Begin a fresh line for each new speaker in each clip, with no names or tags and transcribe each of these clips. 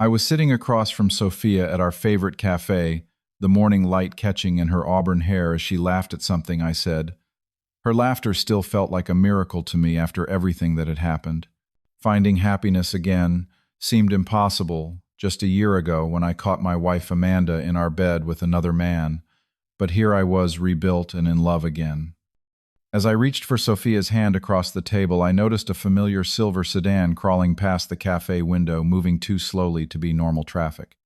I was sitting across from Sophia at our favorite cafe, the morning light catching in her auburn hair as she laughed at something I said. Her laughter still felt like a miracle to me after everything that had happened. Finding happiness again seemed impossible just a year ago when I caught my wife Amanda in our bed with another man, but here I was rebuilt and in love again. As I reached for Sophia's hand across the table, I noticed a familiar silver sedan crawling past the cafe window, moving too slowly to be normal traffic.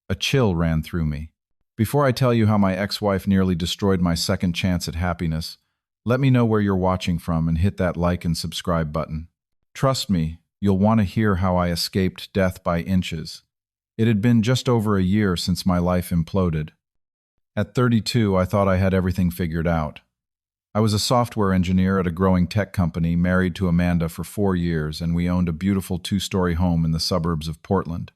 A chill ran through me. Before I tell you how my ex-wife nearly destroyed my second chance at happiness, let me know where you're watching from and hit that like and subscribe button. Trust me, you'll want to hear how I escaped death by inches. It had been just over a year since my life imploded. At 32, I thought I had everything figured out. I was a software engineer at a growing tech company, married to Amanda for 4 years, and we owned a beautiful 2-story home in the suburbs of Portland.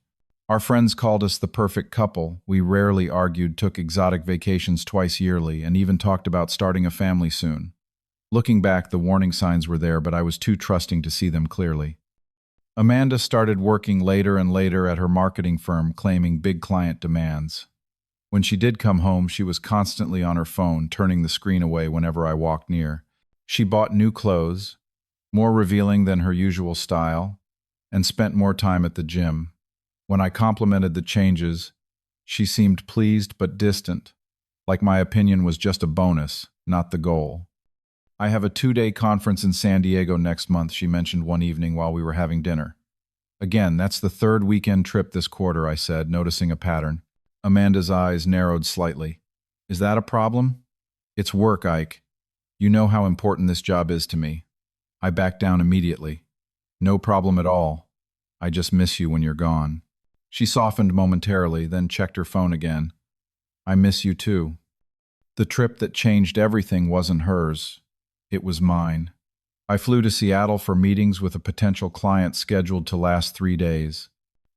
Our friends called us the perfect couple. We rarely argued, took exotic vacations twice yearly, and even talked about starting a family soon. Looking back, the warning signs were there, but I was too trusting to see them clearly. Amanda started working later and later at her marketing firm, claiming big client demands. When she did come home, she was constantly on her phone, turning the screen away whenever I walked near. She bought new clothes, more revealing than her usual style, and spent more time at the gym. When I complimented the changes, she seemed pleased but distant, like my opinion was just a bonus, not the goal. I have a 2-day conference in San Diego next month, she mentioned one evening while we were having dinner. Again, that's the 3rd weekend trip this quarter, I said, noticing a pattern. Amanda's eyes narrowed slightly. Is that a problem? It's work, Ike. You know how important this job is to me. I backed down immediately. No problem at all. I just miss you when you're gone. She softened momentarily, then checked her phone again. I miss you too. The trip that changed everything wasn't hers. It was mine. I flew to Seattle for meetings with a potential client scheduled to last 3 days.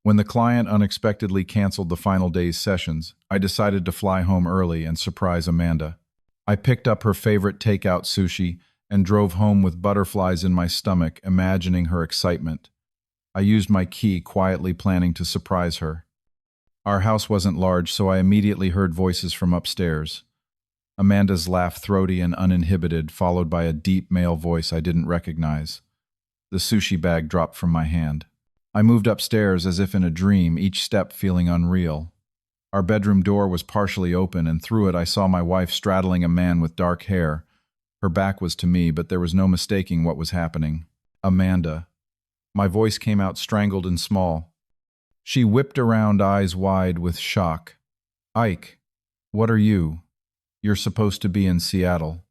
When the client unexpectedly canceled the final day's sessions, I decided to fly home early and surprise Amanda. I picked up her favorite takeout sushi and drove home with butterflies in my stomach, imagining her excitement. I used my key, quietly planning to surprise her. Our house wasn't large, so I immediately heard voices from upstairs. Amanda's laugh, throaty and uninhibited, followed by a deep male voice I didn't recognize. The sushi bag dropped from my hand. I moved upstairs as if in a dream, each step feeling unreal. Our bedroom door was partially open, and through it I saw my wife straddling a man with dark hair. Her back was to me, but there was no mistaking what was happening. Amanda. My voice came out strangled and small. She whipped around, eyes wide with shock. Ike, what are you? You're supposed to be in Seattle.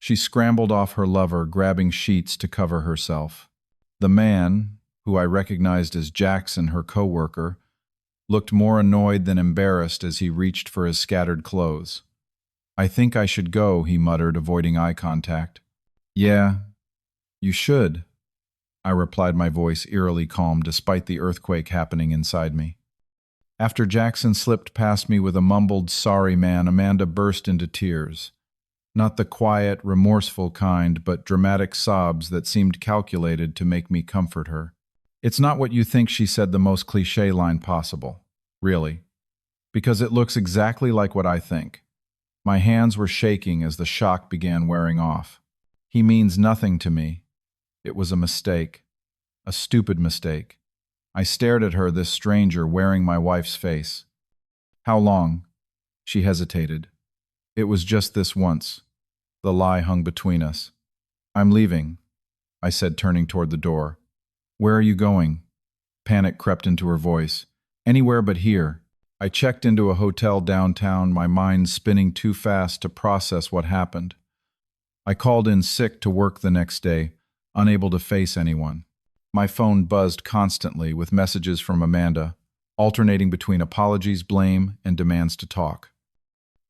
She scrambled off her lover, grabbing sheets to cover herself. The man, who I recognized as Jackson, her co-worker, looked more annoyed than embarrassed as he reached for his scattered clothes. I think I should go, he muttered, avoiding eye contact. Yeah, you should, I replied, my voice eerily calm despite the earthquake happening inside me. After Jackson slipped past me with a mumbled, "Sorry, man," Amanda burst into tears. Not the quiet, remorseful kind, but dramatic sobs that seemed calculated to make me comfort her. It's not what you think, she said, the most cliché line possible. Really. Because it looks exactly like what I think. My hands were shaking as the shock began wearing off. He means nothing to me. It was a mistake. A stupid mistake. I stared at her, this stranger, wearing my wife's face. How long? She hesitated. It was just this once. The lie hung between us. I'm leaving, I said, turning toward the door. Where are you going? Panic crept into her voice. Anywhere but here. I checked into a hotel downtown, my mind spinning too fast to process what happened. I called in sick to work the next day, unable to face anyone. My phone buzzed constantly with messages from Amanda, alternating between apologies, blame, and demands to talk.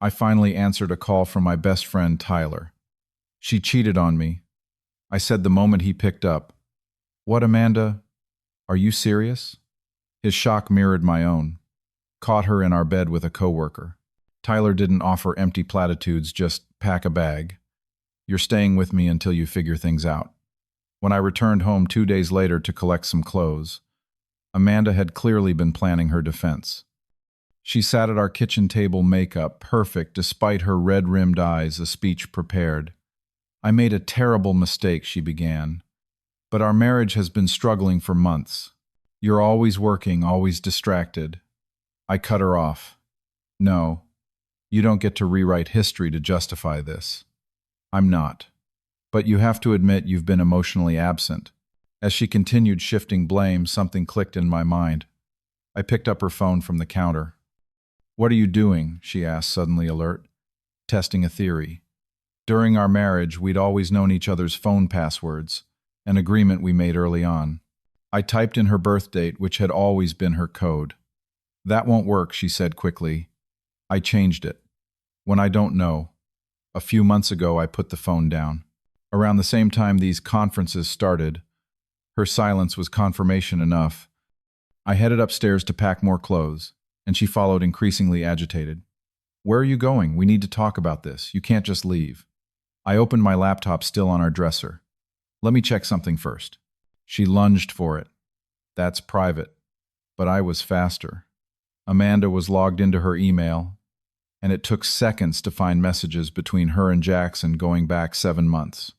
I finally answered a call from my best friend, Tyler. She cheated on me, I said the moment he picked up. What, Amanda? Are you serious? His shock mirrored my own. Caught her in our bed with a coworker. Tyler didn't offer empty platitudes, just pack a bag. You're staying with me until you figure things out. When I returned home 2 days later to collect some clothes, Amanda had clearly been planning her defense. She sat at our kitchen table, makeup perfect despite her red-rimmed eyes, a speech prepared. "I made a terrible mistake," she began. "But our marriage has been struggling for months. You're always working, always distracted." I cut her off. "No, you don't get to rewrite history to justify this." "I'm not. But you have to admit you've been emotionally absent." As she continued shifting blame, something clicked in my mind. I picked up her phone from the counter. "What are you doing?" she asked, suddenly alert. "Testing a theory. During our marriage, we'd always known each other's phone passwords, an agreement we made early on." I typed in her birth date, which had always been her code. "That won't work," she said quickly. "I changed it. When I don't know. A few months ago, I put the phone down." Around the same time these conferences started, her silence was confirmation enough. I headed upstairs to pack more clothes, and she followed, increasingly agitated. "Where are you going? We need to talk about this. You can't just leave." I opened my laptop, still on our dresser. "Let me check something first." She lunged for it. "That's private." But I was faster. Amanda was logged into her email, and it took seconds to find messages between her and Jackson going back 7 months.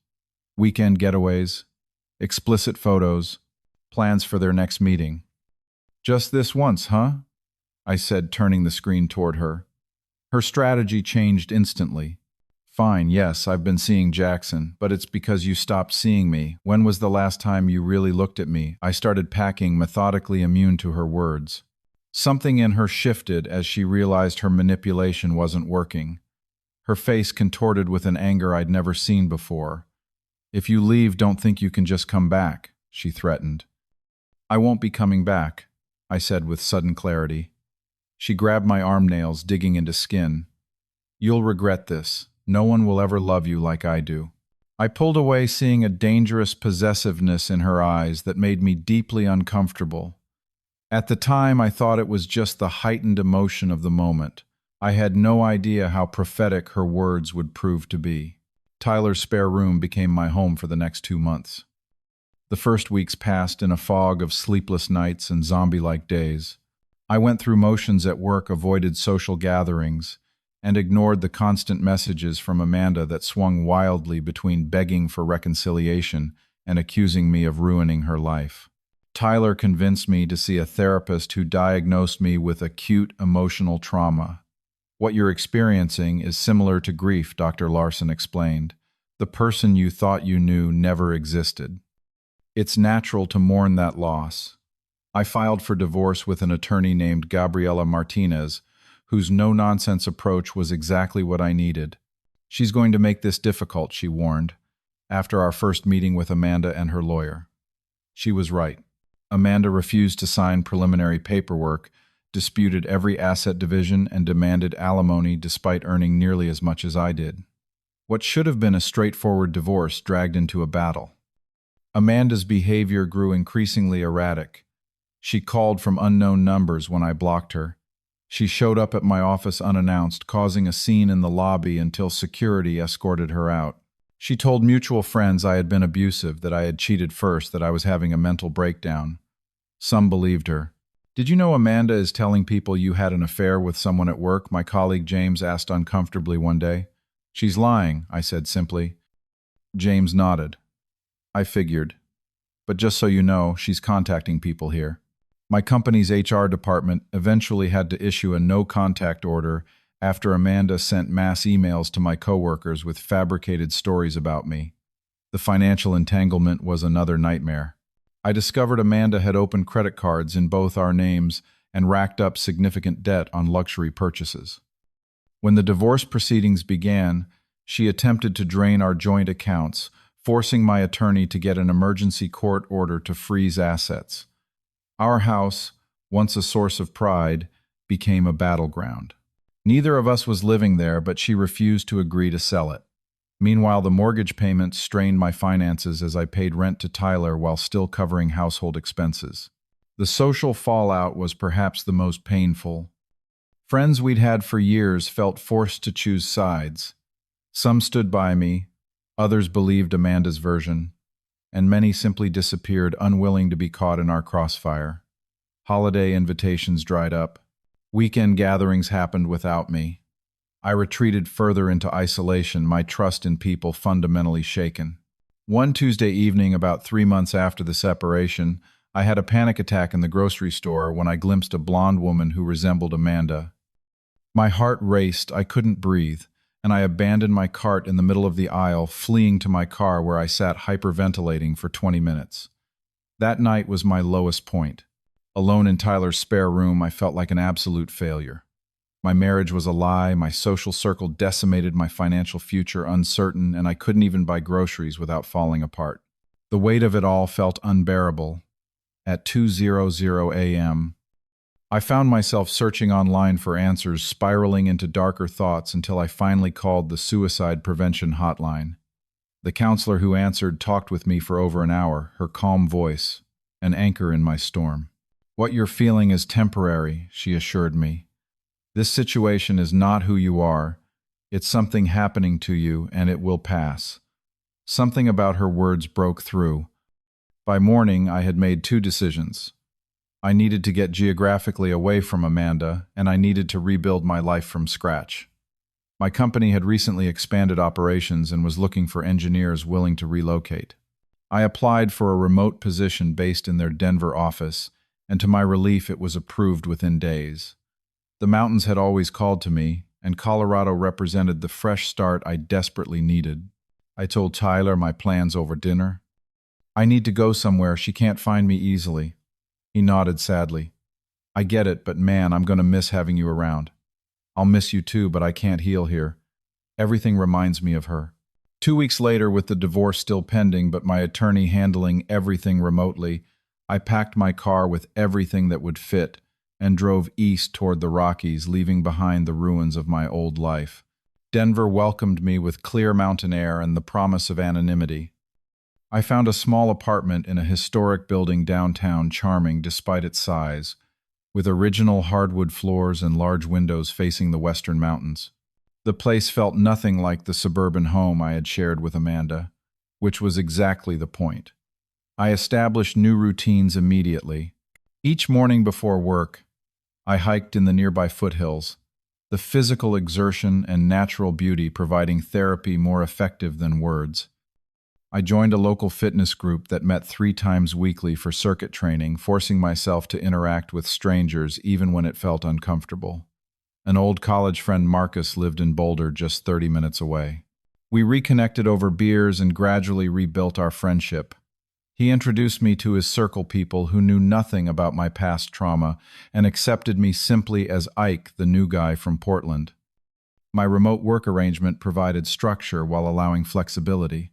Weekend getaways, explicit photos, plans for their next meeting. "Just this once, huh?" I said, turning the screen toward her. Her strategy changed instantly. "Fine, yes, I've been seeing Jackson, but it's because you stopped seeing me. When was the last time you really looked at me?" I started packing, methodically immune to her words. Something in her shifted as she realized her manipulation wasn't working. Her face contorted with an anger I'd never seen before. "If you leave, don't think you can just come back," she threatened. "I won't be coming back," I said with sudden clarity. She grabbed my arm nails, digging into skin. "You'll regret this. No one will ever love you like I do." I pulled away, seeing a dangerous possessiveness in her eyes that made me deeply uncomfortable. At the time, I thought it was just the heightened emotion of the moment. I had no idea how prophetic her words would prove to be. Tyler's spare room became my home for the next 2 months. The first weeks passed in a fog of sleepless nights and zombie-like days. I went through motions at work, avoided social gatherings, and ignored the constant messages from Amanda that swung wildly between begging for reconciliation and accusing me of ruining her life. Tyler convinced me to see a therapist who diagnosed me with acute emotional trauma. "What you're experiencing is similar to grief," Dr. Larson explained. "The person you thought you knew never existed. It's natural to mourn that loss." I filed for divorce with an attorney named Gabriela Martinez, whose no-nonsense approach was exactly what I needed. "She's going to make this difficult," she warned, after our first meeting with Amanda and her lawyer. She was right. Amanda refused to sign preliminary paperwork, disputed every asset division, and demanded alimony despite earning nearly as much as I did. What should have been a straightforward divorce dragged into a battle. Amanda's behavior grew increasingly erratic. She called from unknown numbers when I blocked her. She showed up at my office unannounced, causing a scene in the lobby until security escorted her out. She told mutual friends I had been abusive, that I had cheated first, that I was having a mental breakdown. Some believed her. "Did you know Amanda is telling people you had an affair with someone at work?" my colleague James asked uncomfortably one day. "She's lying," I said simply. James nodded. "I figured. But just so you know, she's contacting people here." My company's HR department eventually had to issue a no-contact order after Amanda sent mass emails to my coworkers with fabricated stories about me. The financial entanglement was another nightmare. I discovered Amanda had opened credit cards in both our names and racked up significant debt on luxury purchases. When the divorce proceedings began, she attempted to drain our joint accounts, forcing my attorney to get an emergency court order to freeze assets. Our house, once a source of pride, became a battleground. Neither of us was living there, but she refused to agree to sell it. Meanwhile, the mortgage payments strained my finances as I paid rent to Tyler while still covering household expenses. The social fallout was perhaps the most painful. Friends we'd had for years felt forced to choose sides. Some stood by me, others believed Amanda's version, and many simply disappeared, unwilling to be caught in our crossfire. Holiday invitations dried up. Weekend gatherings happened without me. I retreated further into isolation, my trust in people fundamentally shaken. One Tuesday evening, about 3 months after the separation, I had a panic attack in the grocery store when I glimpsed a blonde woman who resembled Amanda. My heart raced, I couldn't breathe, and I abandoned my cart in the middle of the aisle, fleeing to my car where I sat hyperventilating for 20 minutes. That night was my lowest point. Alone in Tyler's spare room, I felt like an absolute failure. My marriage was a lie, my social circle decimated, my financial future uncertain, and I couldn't even buy groceries without falling apart. The weight of it all felt unbearable. At 2:00 a.m., I found myself searching online for answers, spiraling into darker thoughts until I finally called the suicide prevention hotline. The counselor who answered talked with me for over an hour, her calm voice, an anchor in my storm. "What you're feeling is temporary," she assured me. "This situation is not who you are. It's something happening to you, and it will pass." Something about her words broke through. By morning, I had made two decisions. I needed to get geographically away from Amanda, and I needed to rebuild my life from scratch. My company had recently expanded operations and was looking for engineers willing to relocate. I applied for a remote position based in their Denver office, and to my relief, it was approved within days. The mountains had always called to me, and Colorado represented the fresh start I desperately needed. I told Tyler my plans over dinner. "I need to go somewhere, she can't find me easily." He nodded sadly. "I get it, but man, I'm going to miss having you around." "I'll miss you too, but I can't heal here. Everything reminds me of her." 2 weeks later, with the divorce still pending but my attorney handling everything remotely, I packed my car with everything that would fit and drove east toward the Rockies, leaving behind the ruins of my old life. Denver welcomed me with clear mountain air and the promise of anonymity. I found a small apartment in a historic building downtown, charming despite its size, with original hardwood floors and large windows facing the western mountains. The place felt nothing like the suburban home I had shared with Amanda, which was exactly the point. I established new routines immediately. Each morning before work, I hiked in the nearby foothills, the physical exertion and natural beauty providing therapy more effective than words. I joined a local fitness group that met 3 times weekly for circuit training, forcing myself to interact with strangers even when it felt uncomfortable. An old college friend, Marcus, lived in Boulder, just 30 minutes away. We reconnected over beers and gradually rebuilt our friendship. He introduced me to his circle people who knew nothing about my past trauma and accepted me simply as Ike, the new guy from Portland. My remote work arrangement provided structure while allowing flexibility.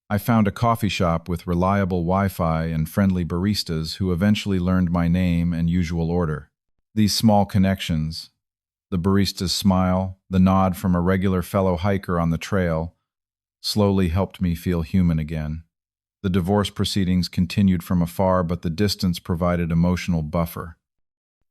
I found a coffee shop with reliable Wi-Fi and friendly baristas who eventually learned my name and usual order. These small connections, the barista's smile, the nod from a regular fellow hiker on the trail, slowly helped me feel human again. The divorce proceedings continued from afar, but the distance provided emotional buffer.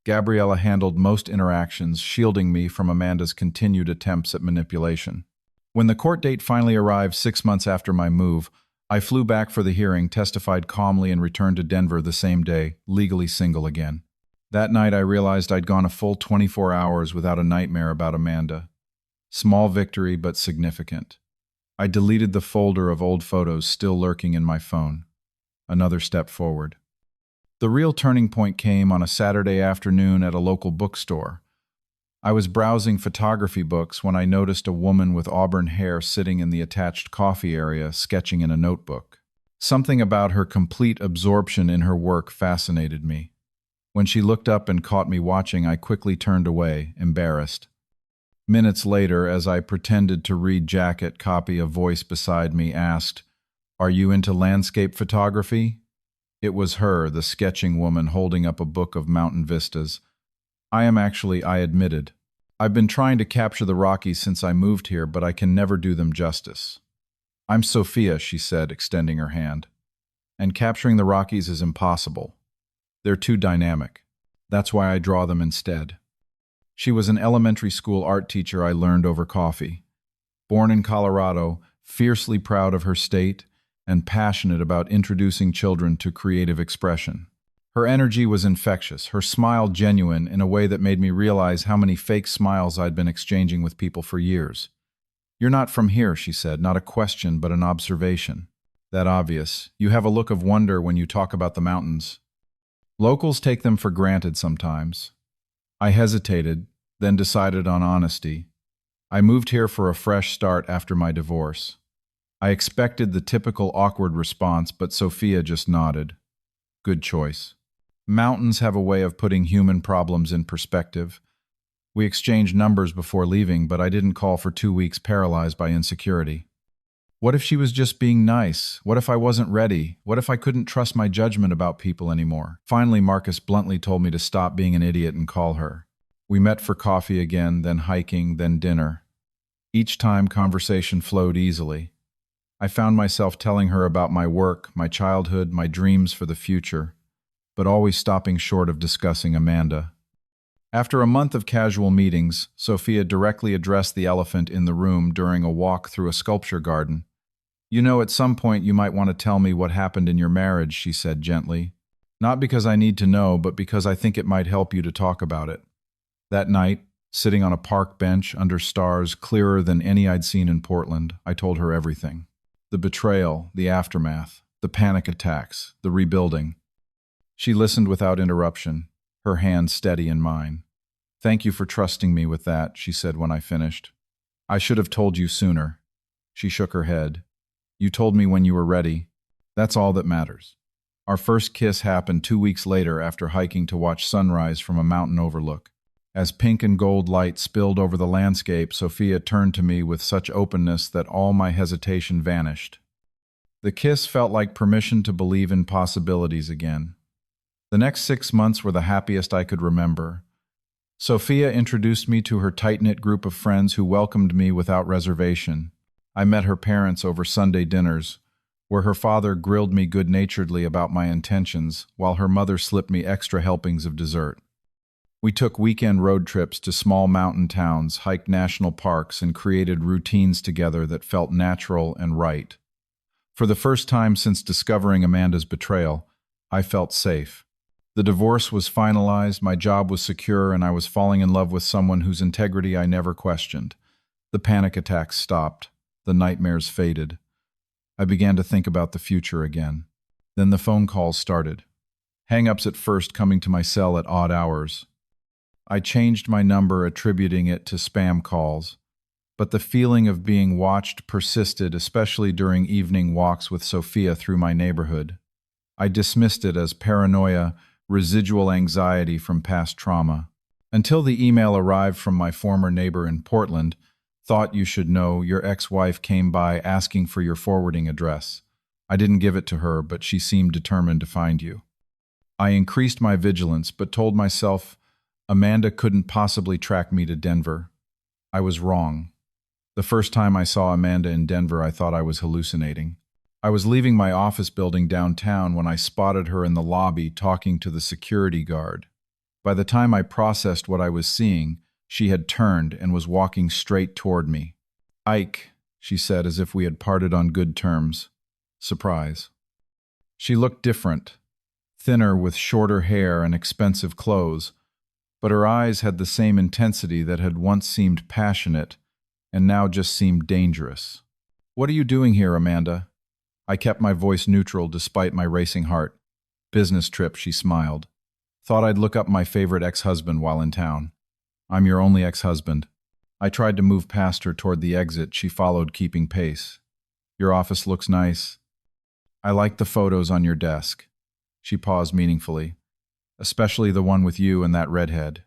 Gabriella handled most interactions, shielding me from Amanda's continued attempts at manipulation. When the court date finally arrived 6 months after my move, I flew back for the hearing, testified calmly, and returned to Denver the same day, legally single again. That night I realized I'd gone a full 24 hours without a nightmare about Amanda. Small victory, but significant. I deleted the folder of old photos still lurking in my phone. Another step forward. The real turning point came on a Saturday afternoon at a local bookstore. I was browsing photography books when I noticed a woman with auburn hair sitting in the attached coffee area, sketching in a notebook. Something about her complete absorption in her work fascinated me. When she looked up and caught me watching, I quickly turned away, embarrassed. Minutes later, as I pretended to read jacket copy, a voice beside me asked, "Are you into landscape photography?" It was her, the sketching woman, holding up a book of mountain vistas. "I am actually," I admitted. "I've been trying to capture the Rockies since I moved here, but I can never do them justice." "I'm Sophia," she said, extending her hand. "And capturing the Rockies is impossible. They're too dynamic. That's why I draw them instead." She was an elementary school art teacher I learned over coffee. Born in Colorado, fiercely proud of her state, and passionate about introducing children to creative expression. Her energy was infectious, her smile genuine in a way that made me realize how many fake smiles I'd been exchanging with people for years. "You're not from here," she said, not a question but an observation. "That obvious. You have a look of wonder when you talk about the mountains." Locals take them for granted sometimes. I hesitated, then decided on honesty. I moved here for a fresh start after my divorce. I expected the typical awkward response, but Sophia just nodded. Good choice. Mountains have a way of putting human problems in perspective. We exchanged numbers before leaving, but I didn't call for 2 weeks paralyzed by insecurity. What if she was just being nice? What if I wasn't ready? What if I couldn't trust my judgment about people anymore? Finally, Marcus bluntly told me to stop being an idiot and call her. We met for coffee again, then hiking, then dinner. Each time, conversation flowed easily. I found myself telling her about my work, my childhood, my dreams for the future, but always stopping short of discussing Amanda. After a month of casual meetings, Sophia directly addressed the elephant in the room during a walk through a sculpture garden. "You know, at some point you might want to tell me what happened in your marriage," she said gently. "Not because I need to know, but because I think it might help you to talk about it." That night, sitting on a park bench under stars clearer than any I'd seen in Portland, I told her everything. The betrayal, the aftermath, the panic attacks, the rebuilding. She listened without interruption, her hand steady in mine. "Thank you for trusting me with that," she said when I finished. "I should have told you sooner." She shook her head. "You told me when you were ready. That's all that matters." Our first kiss happened 2 weeks later after hiking to watch sunrise from a mountain overlook. As pink and gold light spilled over the landscape, Sophia turned to me with such openness that all my hesitation vanished. The kiss felt like permission to believe in possibilities again. The next 6 months were the happiest I could remember. Sophia introduced me to her tight-knit group of friends who welcomed me without reservation. I met her parents over Sunday dinners, where her father grilled me good-naturedly about my intentions, while her mother slipped me extra helpings of dessert. We took weekend road trips to small mountain towns, hiked national parks, and created routines together that felt natural and right. For the first time since discovering Amanda's betrayal, I felt safe. The divorce was finalized, my job was secure, and I was falling in love with someone whose integrity I never questioned. The panic attacks stopped. The nightmares faded. I began to think about the future again. Then the phone calls started. Hang-ups at first coming to my cell at odd hours. I changed my number, attributing it to spam calls. But the feeling of being watched persisted, especially during evening walks with Sophia through my neighborhood. I dismissed it as paranoia, residual anxiety from past trauma. Until the email arrived from my former neighbor in Portland. "Thought you should know, your ex-wife came by asking for your forwarding address. I didn't give it to her, but she seemed determined to find you." I increased my vigilance, but told myself Amanda couldn't possibly track me to Denver. I was wrong. The first time I saw Amanda in Denver, I thought I was hallucinating. I was leaving my office building downtown when I spotted her in the lobby talking to the security guard. By the time I processed what I was seeing, she had turned and was walking straight toward me. "Ike," she said as if we had parted on good terms. Surprise. She looked different, thinner with shorter hair and expensive clothes, but her eyes had the same intensity that had once seemed passionate and now just seemed dangerous. "What are you doing here, Amanda?" I kept my voice neutral despite my racing heart. "Business trip," she smiled. "Thought I'd look up my favorite ex-husband while in town." "I'm your only ex-husband." I tried to move past her toward the exit. She followed, keeping pace. "Your office looks nice." "I like the photos on your desk." She paused meaningfully. "Especially the one with you and that redhead."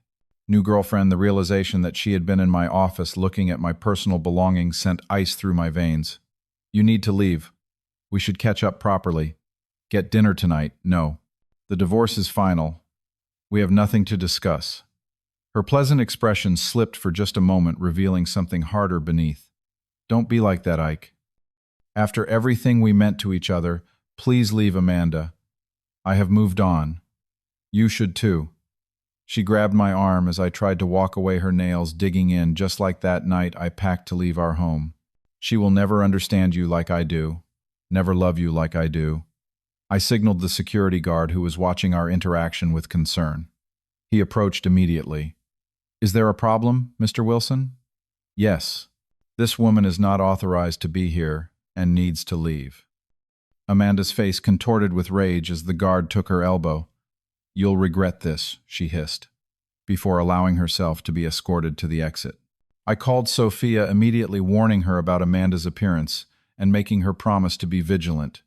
New girlfriend, the realization that she had been in my office looking at my personal belongings sent ice through my veins. "You need to leave. We should catch up properly. Get dinner tonight." "No. The divorce is final. We have nothing to discuss." Her pleasant expression slipped for just a moment, revealing something harder beneath. "Don't be like that, Ike. After everything we meant to each other, please leave, Amanda. I have moved on. You should too." She grabbed my arm as I tried to walk away, her nails digging in, just like that night I packed to leave our home. "She will never understand you like I do, never love you like I do." I signaled the security guard who was watching our interaction with concern. He approached immediately. "Is there a problem, Mr. Wilson?" "Yes. This woman is not authorized to be here and needs to leave." Amanda's face contorted with rage as the guard took her elbow. "You'll regret this," she hissed, before allowing herself to be escorted to the exit. I called Sophia, immediately warning her about Amanda's appearance and making her promise to be vigilant.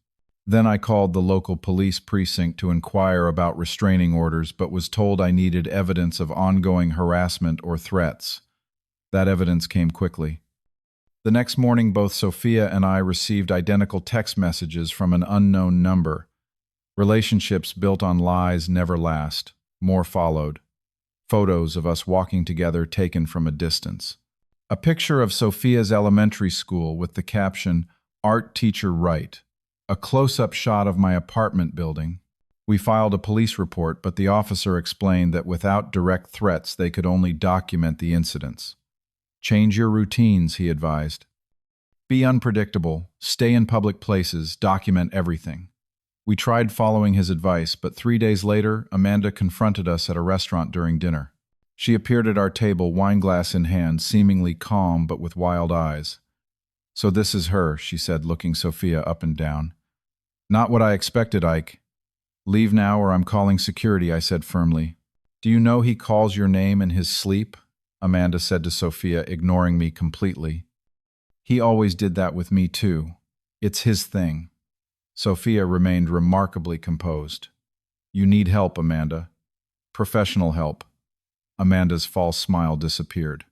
Then I called the local police precinct to inquire about restraining orders, but was told I needed evidence of ongoing harassment or threats. That evidence came quickly. The next morning, both Sophia and I received identical text messages from an unknown number. Relationships built on lies never last. More followed. Photos of us walking together taken from a distance. A picture of Sophia's elementary school with the caption, "Art Teacher Right." A close-up shot of my apartment building. We filed a police report, but the officer explained that without direct threats, they could only document the incidents. "Change your routines," he advised. "Be unpredictable, stay in public places, document everything." We tried following his advice, but 3 days later, Amanda confronted us at a restaurant during dinner. She appeared at our table, wineglass in hand, seemingly calm but with wild eyes. "So this is her," she said, looking Sophia up and down. "Not what I expected, Ike." "Leave now or I'm calling security," I said firmly. "Do you know he calls your name in his sleep?" Amanda said to Sophia, ignoring me completely. "He always did that with me too. It's his thing." Sophia remained remarkably composed. "You need help, Amanda. Professional help." Amanda's false smile disappeared.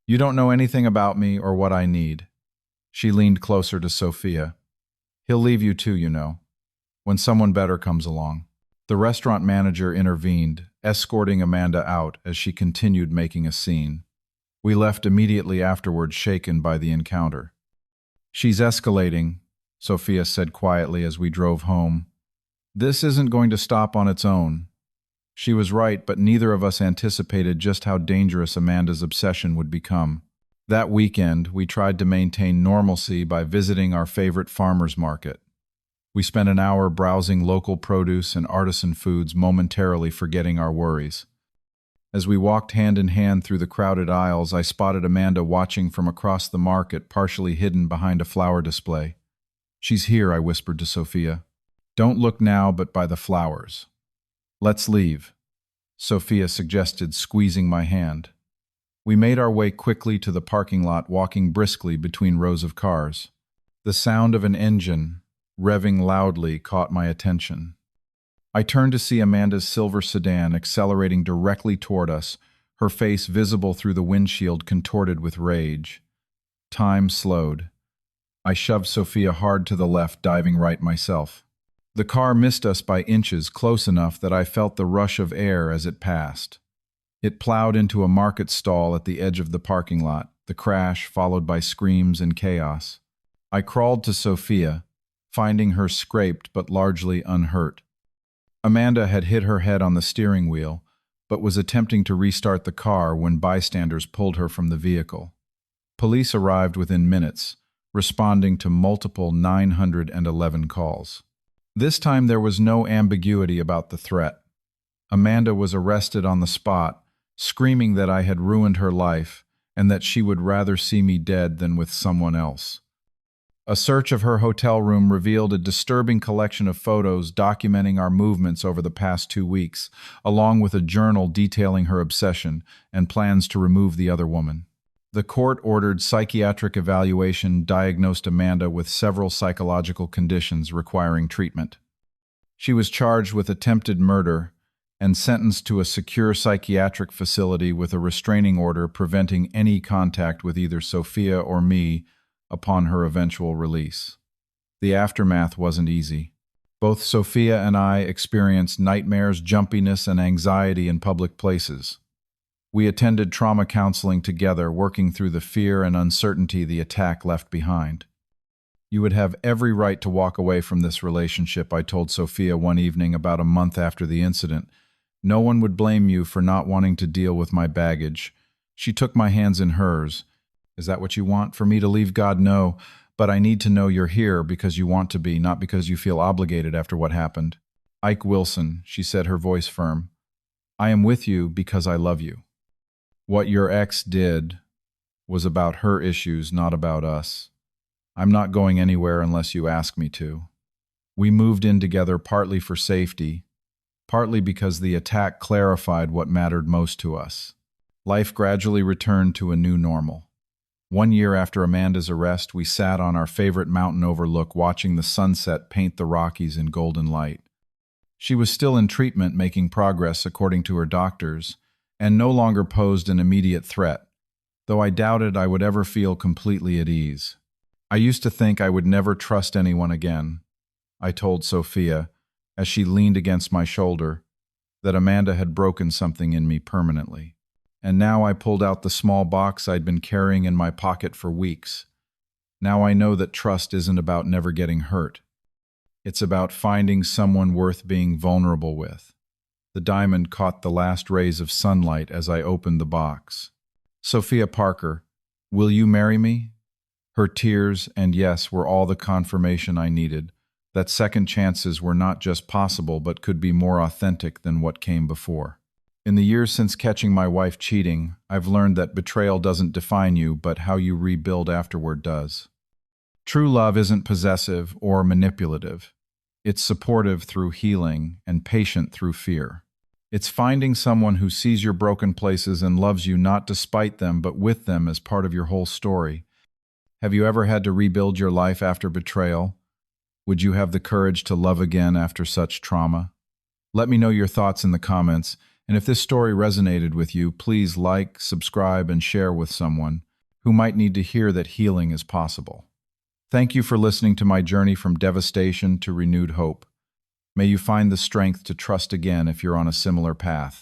"You don't know anything about me or what I need." She leaned closer to Sophia. "He'll leave you too, you know, when someone better comes along." The restaurant manager intervened, escorting Amanda out as she continued making a scene. We left immediately afterward, shaken by the encounter. "She's escalating," Sophia said quietly as we drove home. "This isn't going to stop on its own." She was right, but neither of us anticipated just how dangerous Amanda's obsession would become. That weekend, we tried to maintain normalcy by visiting our favorite farmers market. We spent an hour browsing local produce and artisan foods, momentarily forgetting our worries. As we walked hand in hand through the crowded aisles, I spotted Amanda watching from across the market, partially hidden behind a flower display. "She's here," I whispered to Sophia. "Don't look now, but by the flowers." "Let's leave," Sophia suggested, squeezing my hand. We made our way quickly to the parking lot, walking briskly between rows of cars. The sound of an engine, revving loudly, caught my attention. I turned to see Amanda's silver sedan accelerating directly toward us, her face visible through the windshield contorted with rage. Time slowed. I shoved Sophia hard to the left, diving right myself. The car missed us by inches, close enough that I felt the rush of air as it passed. It plowed into a market stall at the edge of the parking lot, the crash followed by screams and chaos. I crawled to Sophia, finding her scraped but largely unhurt. Amanda had hit her head on the steering wheel, but was attempting to restart the car when bystanders pulled her from the vehicle. Police arrived within minutes, responding to multiple 911 calls. This time there was no ambiguity about the threat. Amanda was arrested on the spot, screaming that I had ruined her life and that she would rather see me dead than with someone else. A search of her hotel room revealed a disturbing collection of photos documenting our movements over the past 2 weeks, along with a journal detailing her obsession and plans to remove the other woman. The court-ordered psychiatric evaluation diagnosed Amanda with several psychological conditions requiring treatment. She was charged with attempted murder and sentenced to a secure psychiatric facility with a restraining order preventing any contact with either Sophia or me upon her eventual release. The aftermath wasn't easy. Both Sophia and I experienced nightmares, jumpiness, and anxiety in public places. We attended trauma counseling together, working through the fear and uncertainty the attack left behind. "You would have every right to walk away from this relationship," I told Sophia one evening about a month after the incident. "No one would blame you for not wanting to deal with my baggage." She took my hands in hers. "Is that what you want, for me to leave? God, no. but I need to know you're here because you want to be, not because you feel obligated after what happened. Ike Wilson, she said, her voice firm. I am with you because I love you. What your ex did was about her issues, not about us. I'm not going anywhere unless you ask me to. We moved in together partly for safety, partly because the attack clarified what mattered most to us. Life gradually returned to a new normal. 1 year after Amanda's arrest, we sat on our favorite mountain overlook watching the sunset paint the Rockies in golden light. She was still in treatment, making progress according to her doctors, and no longer posed an immediate threat, though I doubted I would ever feel completely at ease. I used to think I would never trust anyone again, I told Sophia, as she leaned against my shoulder, that Amanda had broken something in me permanently. And now I pulled out the small box I'd been carrying in my pocket for weeks. Now I know that trust isn't about never getting hurt. It's about finding someone worth being vulnerable with. The diamond caught the last rays of sunlight as I opened the box. Sophia Parker, will you marry me? Her tears and yes were all the confirmation I needed, that second chances were not just possible but could be more authentic than what came before. In the years since catching my wife cheating, I've learned that betrayal doesn't define you, but how you rebuild afterward does. True love isn't possessive or manipulative. It's supportive through healing and patient through fear. It's finding someone who sees your broken places and loves you not despite them, but with them as part of your whole story. Have you ever had to rebuild your life after betrayal? Would you have the courage to love again after such trauma? Let me know your thoughts in the comments. And if this story resonated with you, please like, subscribe, and share with someone who might need to hear that healing is possible. Thank you for listening to my journey from devastation to renewed hope. May you find the strength to trust again if you're on a similar path.